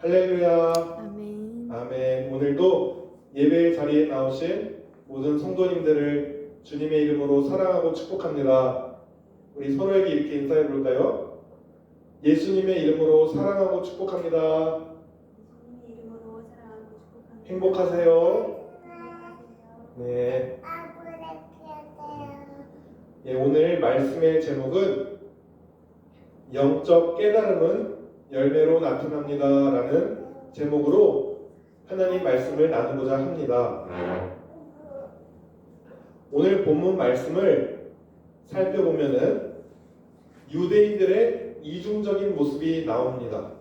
할렐루야. 아멘. 아멘. 오늘도 예배 자리에 나오신 모든 성도님들을 주님의 이름으로 사랑하고 축복합니다. 우리 서로에게 이렇게 인사해 볼까요? 예수님의 이름으로 사랑하고 축복합니다. 예수님의 이름으로 사랑하고 축복합니다. 행복하세요. 네. 예, 오늘 말씀의 제목은 영적 깨달음은 열매로 나타납니다 라는 제목으로 하나님 말씀을 나누고자 합니다. 오늘 본문 말씀을 살펴보면은 유대인들의 이중적인 모습이 나옵니다.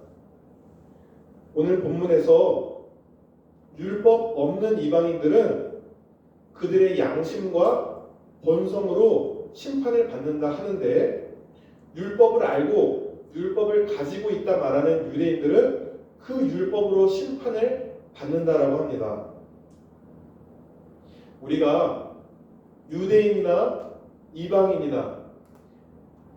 오늘 본문에서 율법 없는 이방인들은 그들의 양심과 본성으로 심판을 받는다 하는데, 율법을 알고 율법을 가지고 있다 말하는 유대인들은 그 율법으로 심판을 받는다라고 합니다. 우리가 유대인이나 이방인이나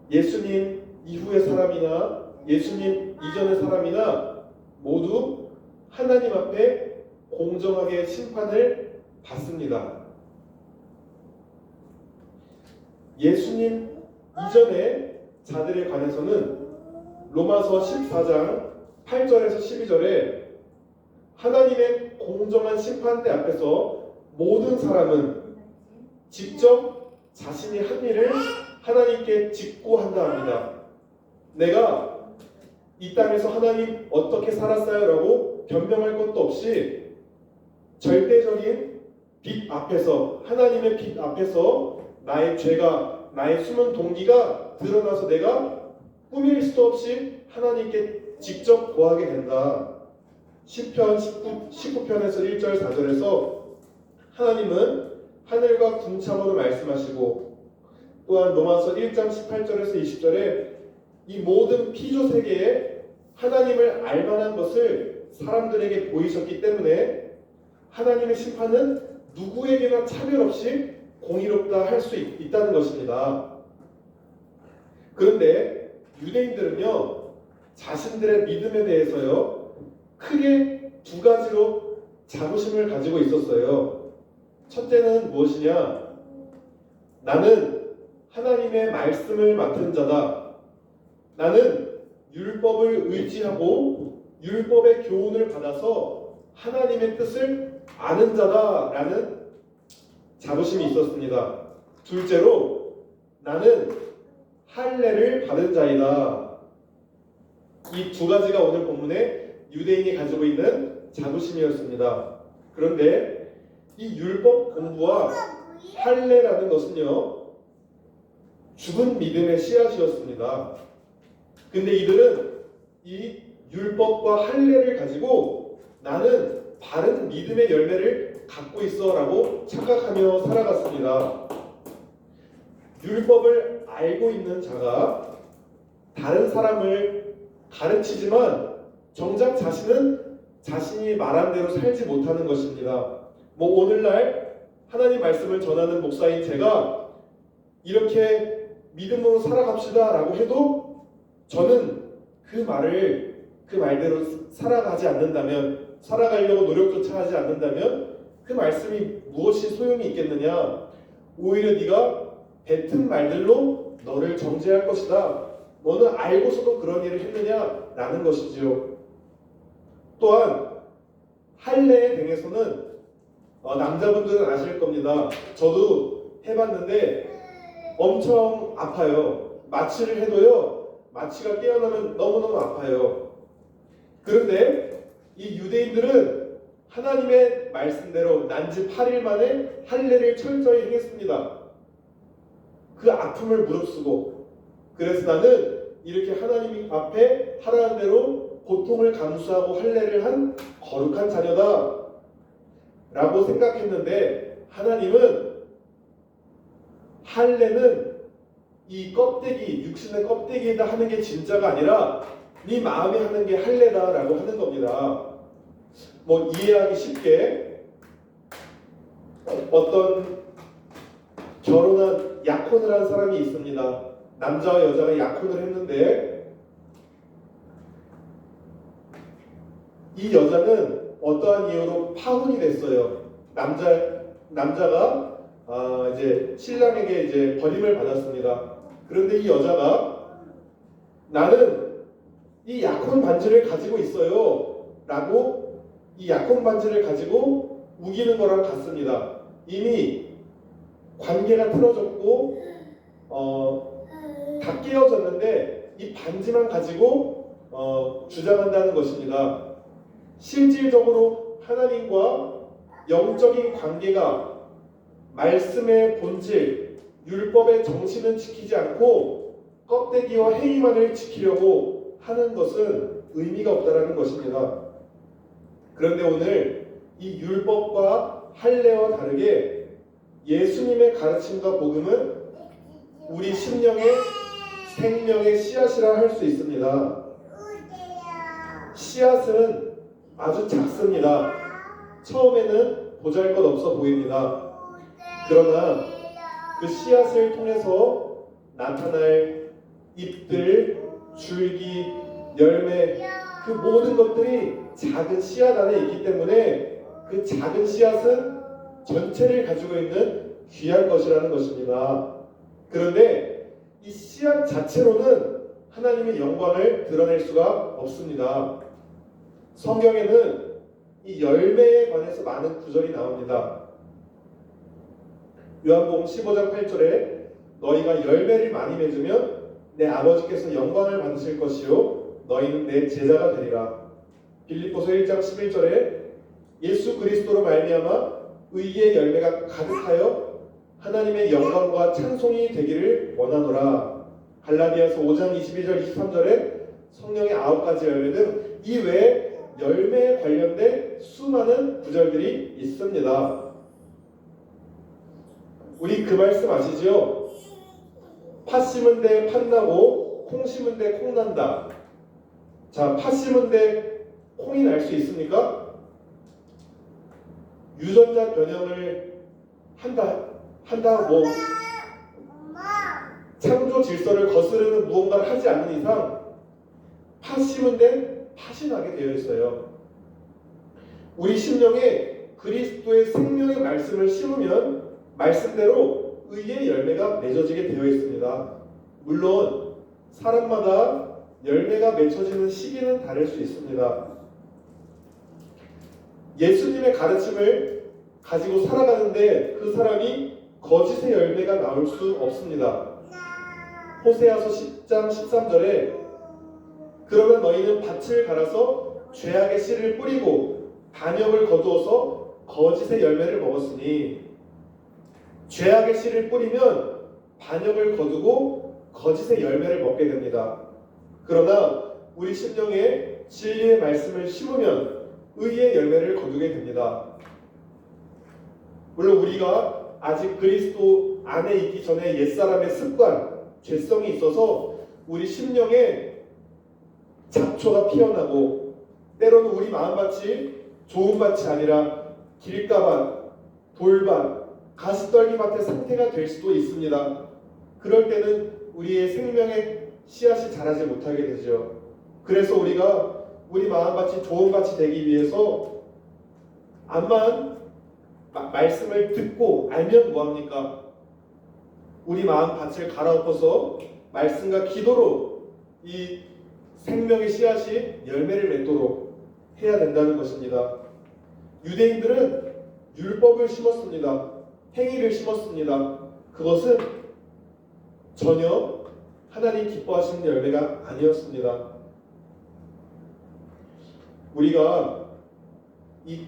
예수님 이후의 사람이나 예수님 이전의 사람이나 모두 하나님 앞에 공정하게 심판을 받습니다. 예수님 이전의 자들에 관해서는 로마서 14장 8절에서 12절에 하나님의 공정한 심판대 앞에서 모든 사람은 직접 자신이 한 일을 하나님께 직고한다 합니다. 내가 이 땅에서 하나님 어떻게 살았어요? 라고 변명할 것도 없이 절대적인 빛 앞에서, 하나님의 빛 앞에서 나의 죄가, 나의 숨은 동기가 드러나서 내가 꾸밀 수도 없이 하나님께 직접 고하게 된다. 시편 19편에서 1절 4절에서 하나님은 하늘과 궁창으로 말씀하시고, 또한 로마서 1장 18절에서 20절에 이 모든 피조 세계에 하나님을 알만한 것을 사람들에게 보이셨기 때문에 하나님의 심판은 누구에게나 차별 없이 공의롭다 할 수 있다는 것입니다. 그런데 유대인들은요, 자신들의 믿음에 대해서요, 크게 두 가지로 자부심을 가지고 있었어요. 첫째는 무엇이냐? 나는 하나님의 말씀을 맡은 자다. 나는 율법을 의지하고 율법의 교훈을 받아서 하나님의 뜻을 아는 자다라는 자부심이 있었습니다. 둘째로, 나는 할례를 받은 자이다. 이 두 가지가 오늘 본문에 유대인이 가지고 있는 자부심이었습니다. 그런데 이 율법 공부와 할례라는 것은요, 죽은 믿음의 씨앗이었습니다. 근데 이들은 이 율법과 할례를 가지고 나는 바른 믿음의 열매를 갖고 있어 라고 착각하며 살아갔습니다. 율법을 알고 있는 자가 다른 사람을 가르치지만 정작 자신은 자신이 말한 대로 살지 못하는 것입니다. 오늘날 하나님 말씀을 전하는 목사인 제가 이렇게 믿음으로 살아갑시다 라고 해도 저는 그 말대로 살아가지 않는다면, 살아가려고 노력조차 하지 않는다면 그 말씀이 무엇이 소용이 있겠느냐? 오히려 네가 뱉은 말들로 너를 정죄할 것이다. 너는 알고서도 그런 일을 했느냐? 라는 것이지요. 또한 할례에 대해서는 남자분들은 아실 겁니다. 저도 해봤는데 엄청 아파요. 마취를 해도요, 마취가 깨어나면 너무너무 아파요. 그런데 이 유대인들은 하나님의 말씀대로 난지 8일 만에 할례를 철저히 행했습니다. 그 아픔을 무릅쓰고, 그래서 나는 이렇게 하나님 앞에 하라는 대로 고통을 감수하고 할례를 한 거룩한 자녀다 라고 생각했는데, 하나님은 할례는 이 껍데기, 육신의 껍데기에다 하는 게 진짜가 아니라 네 마음에 하는 게 할례다 라고 하는 겁니다. 이해하기 쉽게, 어떤 결혼한 약혼을 한 사람이 있습니다. 남자와 여자가 약혼을 했는데 이 여자는 어떠한 이유로 파혼이 됐어요. 남자가 이제 신랑에게 이제 버림을 받았습니다. 그런데 이 여자가 나는 이 약혼 반지를 가지고 있어요 라고 이 약혼 반지를 가지고 우기는 거랑 같습니다. 이미 관계가 틀어졌고 다 깨어졌는데 이 반지만 가지고 주장한다는 것입니다. 실질적으로 하나님과 영적인 관계가 말씀의 본질, 율법의 정신은 지키지 않고 껍데기와 행위만을 지키려고 하는 것은 의미가 없다라는 것입니다. 그런데 오늘 이 율법과 할례와 다르게 예수님의 가르침과 복음은 우리 심령의 생명의 씨앗이라 할 수 있습니다. 씨앗은 아주 작습니다. 처음에는 보잘것없어 보입니다. 그러나 그 씨앗을 통해서 나타날 잎들, 줄기, 열매 그 모든 것들이 작은 씨앗 안에 있기 때문에 그 작은 씨앗은 전체를 가지고 있는 귀한 것이라는 것입니다. 그런데 이 씨앗 자체로는 하나님의 영광을 드러낼 수가 없습니다. 성경에는 이 열매에 관해서 많은 구절이 나옵니다. 요한복음 15장 8절에 너희가 열매를 많이 맺으면 내 아버지께서 영광을 받으실 것이요 너희는 내 제자가 되리라. 빌립보서 1장 11절에 예수 그리스도로 말미암아 의의 열매가 가득하여 하나님의 영광과 찬송이 되기를 원하노라. 갈라디아서 5장 22절 23절에 성령의 9가지 열매 등 이 외에 열매에 관련된 수많은 구절들이 있습니다. 우리 그 말씀 아시죠? 팥 심은 데 팥 나고 콩 심은 데 콩 난다. 자, 팥 심은 데 콩이 날 수 있습니까? 유전자 변형을 한다 뭐 창조 질서를 거스르는 무언가를 하지 않는 이상 팥 심은 데 팥이 나게 되어 있어요. 우리 심령에 그리스도의 생명의 말씀을 심으면 말씀대로 의의 열매가 맺어지게 되어 있습니다. 물론 사람마다 열매가 맺혀지는 시기는 다를 수 있습니다. 예수님의 가르침을 가지고 살아가는데 그 사람이 거짓의 열매가 나올 수 없습니다. 호세아서 10장 13절에 그러면 너희는 밭을 갈아서 죄악의 씨를 뿌리고 반역을 거두어서 거짓의 열매를 먹었으니 죄악의 씨를 뿌리면 반역을 거두고 거짓의 열매를 먹게 됩니다. 그러나 우리 심령에 진리의 말씀을 심으면 의의 열매를 거두게 됩니다. 물론 우리가 아직 그리스도 안에 있기 전에 옛사람의 습관, 죄성이 있어서 우리 심령에 잡초가 피어나고 때로는 우리 마음밭이 좋은 밭이 아니라 길가밭, 돌밭, 가시떨기밭의 상태가 될 수도 있습니다. 그럴 때는 우리의 생명의 씨앗이 자라지 못하게 되죠. 그래서 우리가 우리 마음밭이 좋은 밭이 되기 위해서 암만 말씀을 듣고 알면 뭐합니까? 우리 마음밭을 갈아엎어서 말씀과 기도로 이 생명의 씨앗이 열매를 맺도록 해야 된다는 것입니다. 유대인들은 율법을 심었습니다. 행위를 심었습니다. 그것은 전혀 하나님 기뻐하시는 열매가 아니었습니다. 우리가 이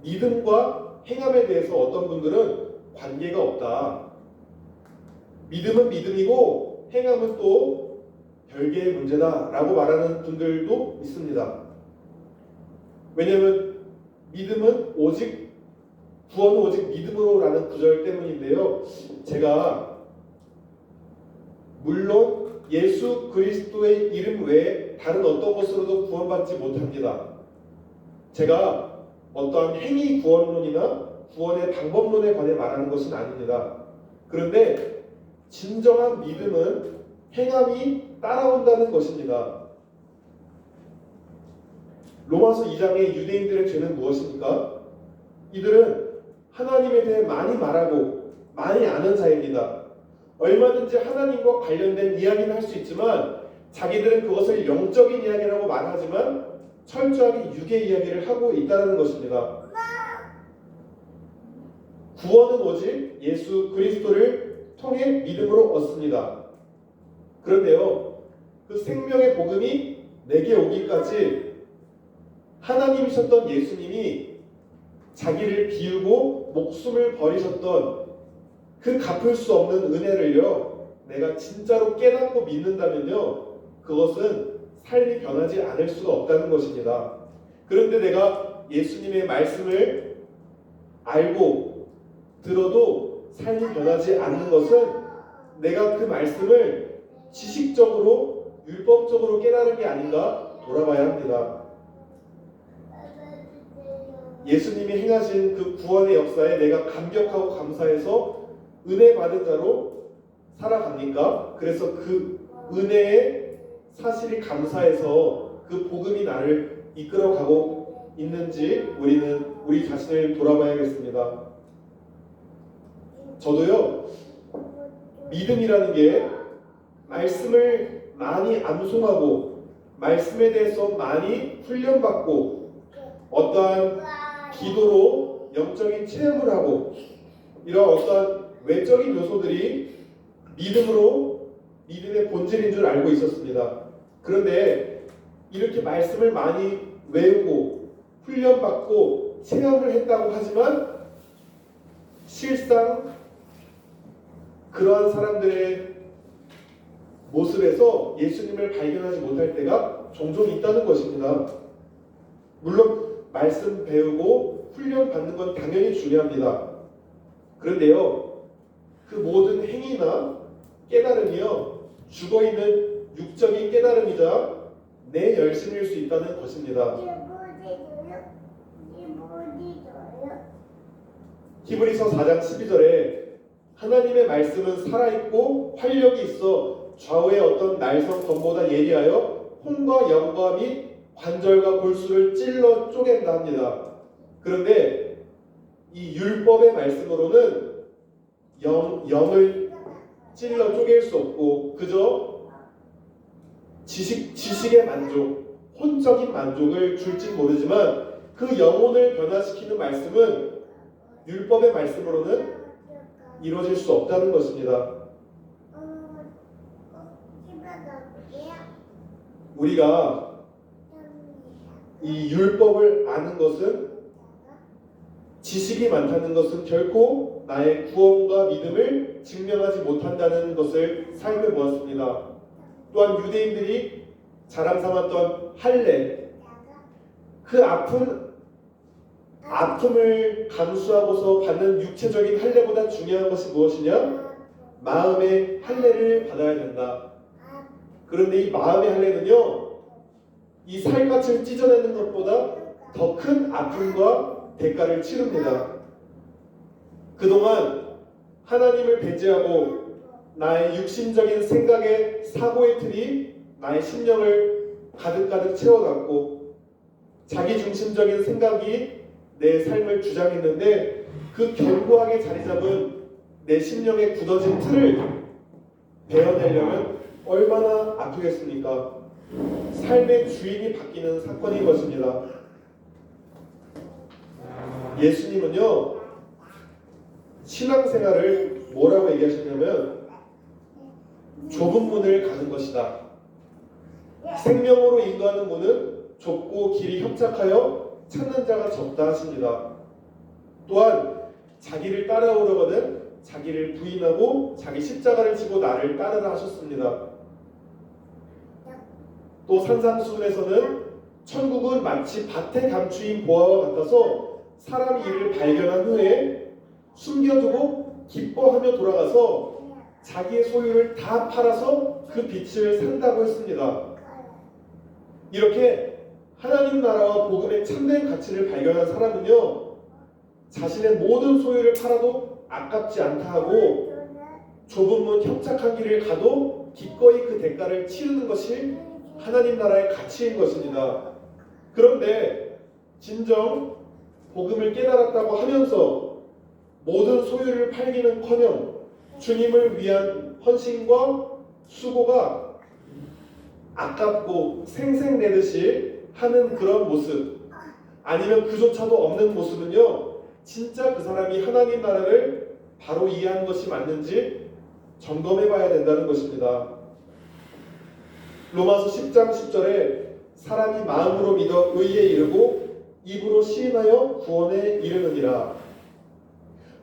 믿음과 행함에 대해서 어떤 분들은 관계가 없다. 믿음은 믿음이고 행함은 또 별개의 문제다라고 말하는 분들도 있습니다. 왜냐하면 믿음은 구원은 오직 믿음으로라는 구절 때문인데요. 제가 물론 예수 그리스도의 이름 외에 다른 어떤 것으로도 구원받지 못합니다. 제가 어떠한 행위 구원론이나 구원의 방법론에 관해 말하는 것은 아닙니다. 그런데 진정한 믿음은 행함이 따라온다는 것입니다. 로마서 2장의 유대인들의 죄는 무엇입니까? 이들은 하나님에 대해 많이 말하고 많이 아는 자입니다. 얼마든지 하나님과 관련된 이야기는 할 수 있지만 자기들은 그것을 영적인 이야기라고 말하지만 철저하게 육의 이야기를 하고 있다는 것입니다. 구원은 오직 예수 그리스도를 통해 믿음으로 얻습니다. 그런데요, 그 생명의 복음이 내게 오기까지 하나님이셨던 예수님이 자기를 비우고 목숨을 버리셨던 그 갚을 수 없는 은혜를요, 내가 진짜로 깨닫고 믿는다면요, 그것은 삶이 변하지 않을 수가 없다는 것입니다. 그런데 내가 예수님의 말씀을 알고 들어도 삶이 변하지 않는 것은 내가 그 말씀을 지식적으로 율법적으로 깨달은 게 아닌가 돌아봐야 합니다. 예수님이 행하신 그 구원의 역사에 내가 감격하고 감사해서 은혜 받은 자로 살아갑니까? 그래서 그 은혜의 사실이 감사해서 그 복음이 나를 이끌어가고 있는지 우리는 우리 자신을 돌아봐야겠습니다. 저도요, 믿음이라는 게 말씀을 많이 암송하고 말씀에 대해서 많이 훈련받고 어떠한 기도로 영적인 체험을 하고 이런 어떠한 외적인 요소들이 믿음의 본질인 줄 알고 있었습니다. 그런데 이렇게 말씀을 많이 외우고 훈련받고 체험을 했다고 하지만 실상 그러한 사람들의 모습에서 예수님을 발견하지 못할 때가 종종 있다는 것입니다. 물론 말씀 배우고 훈련 받는 건 당연히 중요합니다. 그런데요, 그 모든 행위나 깨달음이요, 죽어있는 육적인 깨달음이자 내 열심일 수 있다는 것입니다. 히브리서 4장 12절에 하나님의 말씀은 살아있고 활력이 있어 좌우의 어떤 날성 검보다 예리하여 혼과 영과 및 관절과 골수를 찔러 쪼갠다 합니다. 그런데 이 율법의 말씀으로는 영을 찔러 쪼갤 수 없고 그저 지식의 만족, 혼적인 만족을 줄지 모르지만 그 영혼을 변화시키는 말씀은 율법의 말씀으로는 이루어질 수 없다는 것입니다. 우리가 이 율법을 아는 것은 지식이 많다는 것은 결코 나의 구원과 믿음을 증명하지 못한다는 것을 살펴보았습니다. 또한 유대인들이 자랑 삼았던 할례, 그 아픔을 감수하고서 받는 육체적인 할례보다 중요한 것이 무엇이냐? 마음의 할례를 받아야 된다. 그런데 이 마음의 할례는요, 이 살갗을 찢어내는 것보다 더 큰 아픔과 대가를 치릅니다. 그동안 하나님을 배제하고 나의 육신적인 생각의 사고의 틀이 나의 심령을 가득가득 채워놨고 자기중심적인 생각이 내 삶을 주장했는데 그 견고하게 자리잡은 내 심령의 굳어진 틀을 베어내려면 얼마나 아프겠습니까? 삶의 주인이 바뀌는 사건인 것입니다. 예수님은요, 신앙생활을 뭐라고 얘기하셨냐면 좁은 문을 가는 것이다. 생명으로 인도하는 문은 좁고 길이 협착하여 찾는 자가 적다 하십니다. 또한 자기를 따라오려거든 자기를 부인하고 자기 십자가를 지고 나를 따르라 하셨습니다. 또 산상수훈에서는 천국은 마치 밭에 감추인 보화와 같아서 사람이 이를 발견한 후에 숨겨두고 기뻐하며 돌아가서 자기의 소유를 다 팔아서 그 빛을 산다고 했습니다. 이렇게 하나님 나라와 복음의 참된 가치를 발견한 사람은요, 자신의 모든 소유를 팔아도 아깝지 않다 하고 좁은 문 협착한 길을 가도 기꺼이 그 대가를 치르는 것이 하나님 나라의 가치인 것입니다. 그런데 진정 복음을 깨달았다고 하면서 모든 소유를 팔기는커녕 주님을 위한 헌신과 수고가 아깝고 생색내듯이 하는 그런 모습, 아니면 그조차도 없는 모습은요, 진짜 그 사람이 하나님 나라를 바로 이해한 것이 맞는지 점검해 봐야 된다는 것입니다. 로마서 10장 10절에 사람이 마음으로 믿어 의에 이르고 입으로 시인하여 구원에 이르느니라.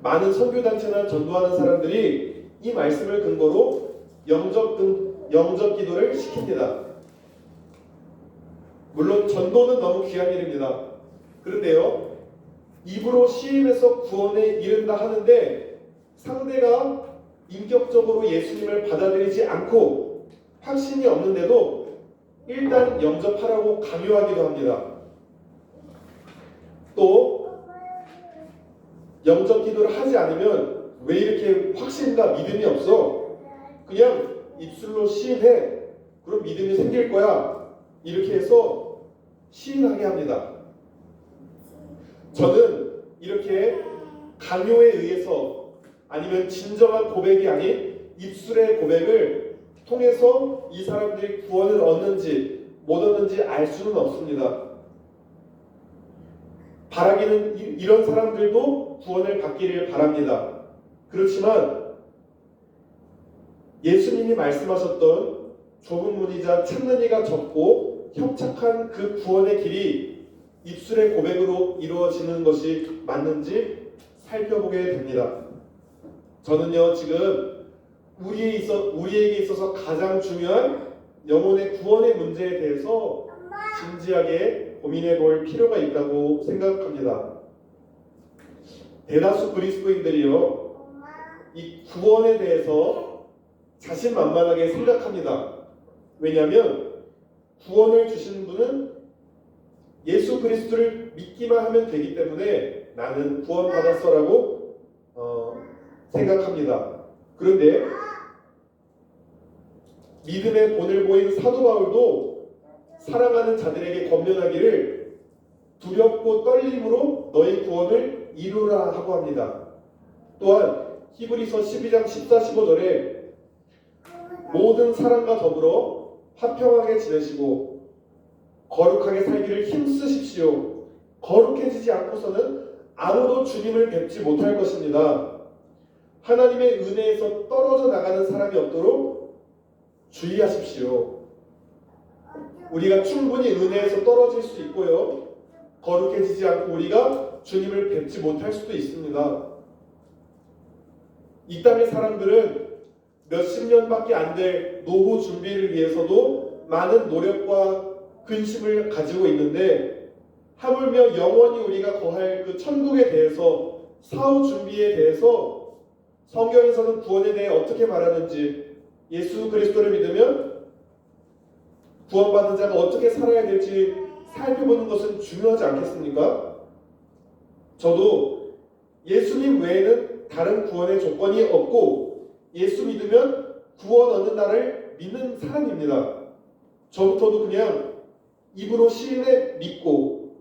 많은 선교단체나 전도하는 사람들이 이 말씀을 근거로 영접 기도를 시킵니다. 물론 전도는 너무 귀한 일입니다. 그런데요, 입으로 시인해서 구원에 이른다 하는데 상대가 인격적으로 예수님을 받아들이지 않고 확신이 없는데도 일단 영접하라고 강요하기도 합니다. 또 영접 기도를 하지 않으면 왜 이렇게 확신과 믿음이 없어? 그냥 입술로 시인해. 그럼 믿음이 생길 거야. 이렇게 해서 시인하게 합니다. 저는 이렇게 강요에 의해서 아니면 진정한 고백이 아닌 입술의 고백을 통해서 이 사람들이 구원을 얻는지 못 얻는지 알 수는 없습니다. 바라기는 이런 사람들도 구원을 받기를 바랍니다. 그렇지만 예수님이 말씀하셨던 좁은 문이자 찾는 이가 적고 협착한 그 구원의 길이 입술의 고백으로 이루어지는 것이 맞는지 살펴보게 됩니다. 저는요, 지금 우리에게 있어서 가장 중요한 영혼의 구원의 문제에 대해서 진지하게 고민해 볼 필요가 있다고 생각합니다. 대다수 그리스도인들이요, 이 구원에 대해서 자신만만하게 생각합니다. 왜냐하면 구원을 주신 분은 예수 그리스도를 믿기만 하면 되기 때문에 나는 구원받았어라고 생각합니다. 그런데 믿음의 본을 보인 사도 바울도 사랑하는 자들에게 권면하기를 두렵고 떨림으로 너희 구원을 이루라 하고 합니다. 또한 히브리서 12장 14, 15절에 모든 사람과 더불어 화평하게 지내시고 거룩하게 살기를 힘쓰십시오. 거룩해지지 않고서는 아무도 주님을 뵙지 못할 것입니다. 하나님의 은혜에서 떨어져 나가는 사람이 없도록 주의하십시오. 우리가 충분히 은혜에서 떨어질 수 있고요, 거룩해지지 않고 우리가 주님을 뵙지 못할 수도 있습니다. 이 땅의 사람들은 몇십 년밖에 안 될 노후 준비를 위해서도 많은 노력과 근심을 가지고 있는데 하물며 영원히 우리가 거할 그 천국에 대해서, 사후 준비에 대해서 성경에서는 구원에 대해 어떻게 말하는지, 예수 그리스도를 믿으면 구원받은 자가 어떻게 살아야 될지 살펴보는 것은 중요하지 않겠습니까? 저도 예수님 외에는 다른 구원의 조건이 없고 예수 믿으면 구원 얻는 나를 믿는 사람입니다. 저부터도 그냥 입으로 시인해 믿고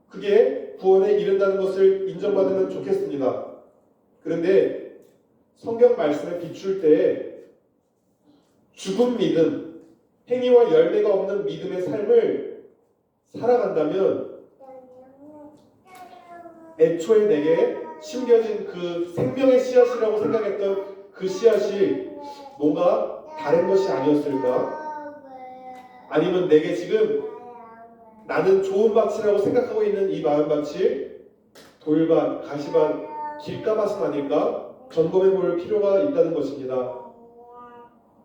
그게 구원에 이른다는 것을 인정받으면 좋겠습니다. 그런데 성경 말씀에 비출 때 죽은 믿음, 행위와 열매가 없는 믿음의 삶을 살아간다면 애초에 내게 심겨진 그 생명의 씨앗이라고 생각했던 그 씨앗이 뭔가 다른 것이 아니었을까? 아니면 내게 지금 나는 좋은 밭이라고 생각하고 있는 이 마음밭이 돌밭, 가시밭, 길가밭은 아닐까? 점검해 볼 필요가 있다는 것입니다.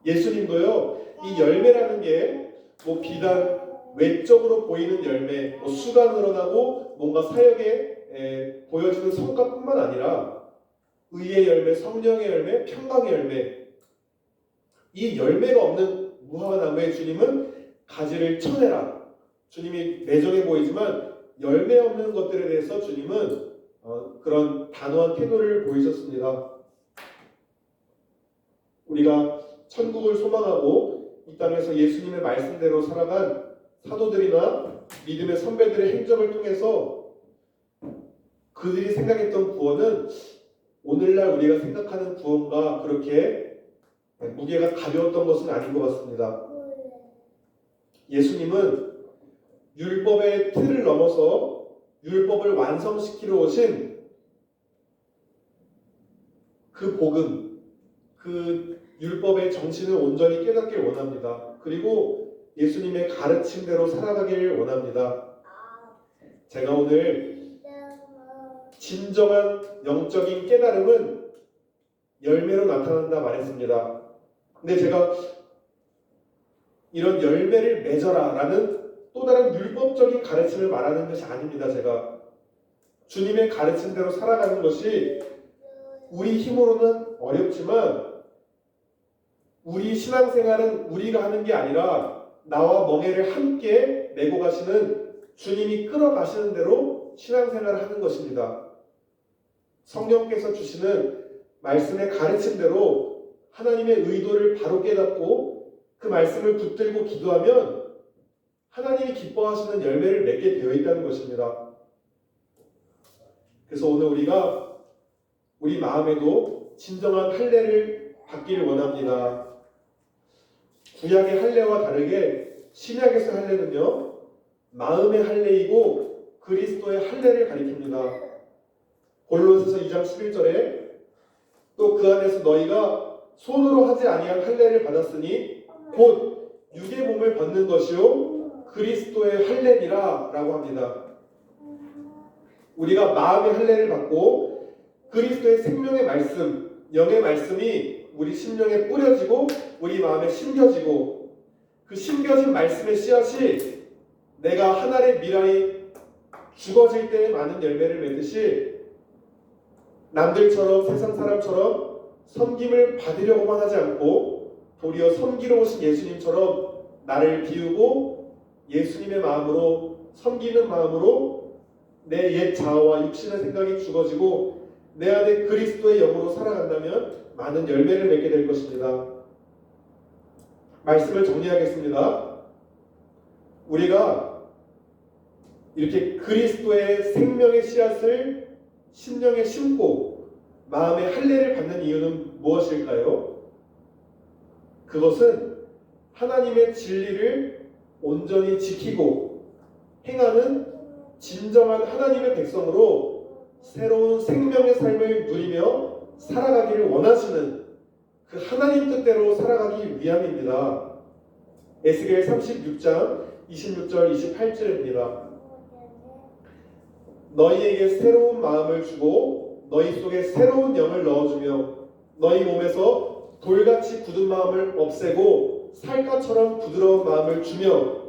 예수님도요, 이 열매라는 게 뭐 비단 외적으로 보이는 열매, 수가 늘어나고 뭔가 사역에 보여지는 성과뿐만 아니라 의의 열매, 성령의 열매, 평강의 열매, 이 열매가 없는 무화과나무의 주님은 가지를 쳐내라. 주님이 매정해 보이지만 열매 없는 것들에 대해서 주님은 그런 단호한 태도를 보이셨습니다. 우리가 천국을 소망하고 이 땅에서 예수님의 말씀대로 살아간 사도들이나 믿음의 선배들의 행적을 통해서 그들이 생각했던 구원은 오늘날 우리가 생각하는 구원과 그렇게 무게가 가벼웠던 것은 아닌 것 같습니다. 예수님은 율법의 틀을 넘어서 율법을 완성시키러 오신 그 복음, 그 율법의 정신을 온전히 깨닫길 원합니다. 그리고 예수님의 가르침대로 살아가길 원합니다. 제가 오늘 진정한 영적인 깨달음은 열매로 나타난다 말했습니다. 근데 제가 이런 열매를 맺어라 라는 또 다른 율법적인 가르침을 말하는 것이 아닙니다. 제가 주님의 가르침대로 살아가는 것이 우리 힘으로는 어렵지만 우리 신앙생활은 우리가 하는 게 아니라 나와 멍에를 함께 메고 가시는 주님이 끌어가시는 대로 신앙생활을 하는 것입니다. 성령께서 주시는 말씀의 가르침대로 하나님의 의도를 바로 깨닫고 그 말씀을 붙들고 기도하면 하나님이 기뻐하시는 열매를 맺게 되어 있다는 것입니다. 그래서 오늘 우리가 우리 마음에도 진정한 할례를 받기를 원합니다. 구약의 할례와 다르게 신약에서 할례는요, 마음의 할례이고 그리스도의 할례를 가리킵니다. 골로새서 2장 11절에 또 그 안에서 너희가 손으로 하지 아니한 할례를 받았으니 곧 육의 몸을 벗는 것이요 그리스도의 할례니라 라고 합니다. 우리가 마음의 할례를 받고 그리스도의 생명의 말씀, 영의 말씀이 우리 심령에 뿌려지고 우리 마음에 심겨지고 그 심겨진 말씀의 씨앗이 내가 한 알의 미랄이 죽어질 때에 많은 열매를 맺듯이 남들처럼 세상 사람처럼 섬김을 받으려고만 하지 않고 도리어 섬기러 오신 예수님처럼 나를 비우고 예수님의 마음으로 섬기는 마음으로 내 옛 자아와 육신의 생각이 죽어지고 내 안에 그리스도의 영으로 살아간다면 많은 열매를 맺게 될 것입니다. 말씀을 정리하겠습니다. 우리가 이렇게 그리스도의 생명의 씨앗을 심령에 심고 마음의 할례를 받는 이유는 무엇일까요? 그것은 하나님의 진리를 온전히 지키고 행하는 진정한 하나님의 백성으로 새로운 생명의 삶을 누리며 살아가기를 원하시는 그 하나님 뜻대로 살아가기 위함입니다. 에스겔 36장 26절 28절입니다. 너희에게 새로운 마음을 주고 너희 속에 새로운 영을 넣어주며 너희 몸에서 돌같이 굳은 마음을 없애고 살갗처럼 부드러운 마음을 주며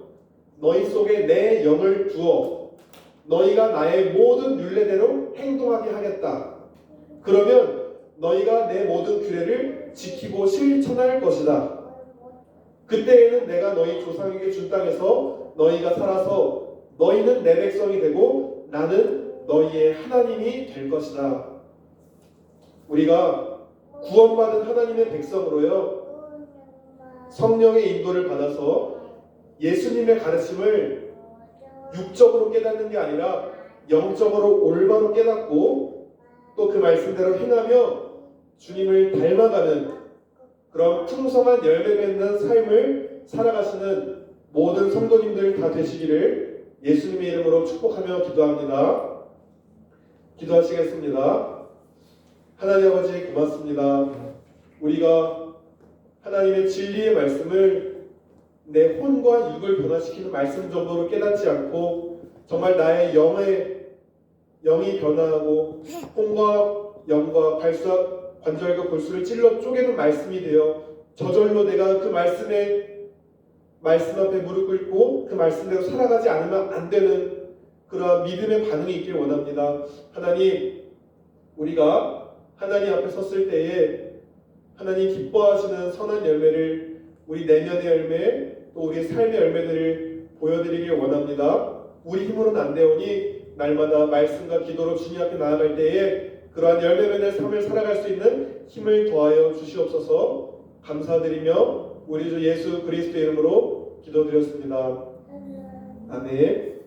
너희 속에 내 영을 두어 너희가 나의 모든 율례대로 행동하게 하겠다. 그러면 너희가 내 모든 규례를 지키고 실천할 것이다. 그때에는 내가 너희 조상에게 준 땅에서 너희가 살아서 너희는 내 백성이 되고 나는 너희의 하나님이 될 것이다. 우리가 구원받은 하나님의 백성으로요, 성령의 인도를 받아서 예수님의 가르침을 육적으로 깨닫는 게 아니라 영적으로 올바로 깨닫고 또 그 말씀대로 행하며 주님을 닮아가는 그런 풍성한 열매 맺는 삶을 살아가시는 모든 성도님들 다 되시기를 예수님의 이름으로 축복하며 기도합니다. 기도하시겠습니다. 하나님 아버지 고맙습니다. 우리가 하나님의 진리의 말씀을 내 혼과 육을 변화시키는 말씀 정도로 깨닫지 않고 정말 나의 영이 변화하고 혼과 영과 발수와 관절과 골수를 찔러 쪼개는 말씀이 되어 저절로 내가 그 말씀 앞에 무릎 꿇고 그 말씀대로 살아가지 않으면 안 되는 그러한 믿음의 반응이 있길 원합니다. 하나님, 우리가 하나님 앞에 섰을 때에 하나님 기뻐하시는 선한 열매를 우리 내면의 열매 또 우리의 삶의 열매들을 보여드리길 원합니다. 우리 힘으로는 안 되오니 날마다 말씀과 기도로 주님 앞에 나아갈 때에 그러한 열매 맺는 삶을 살아갈 수 있는 힘을 더하여 주시옵소서. 감사드리며 우리 주 예수 그리스도의 이름으로 기도드렸습니다. 아멘.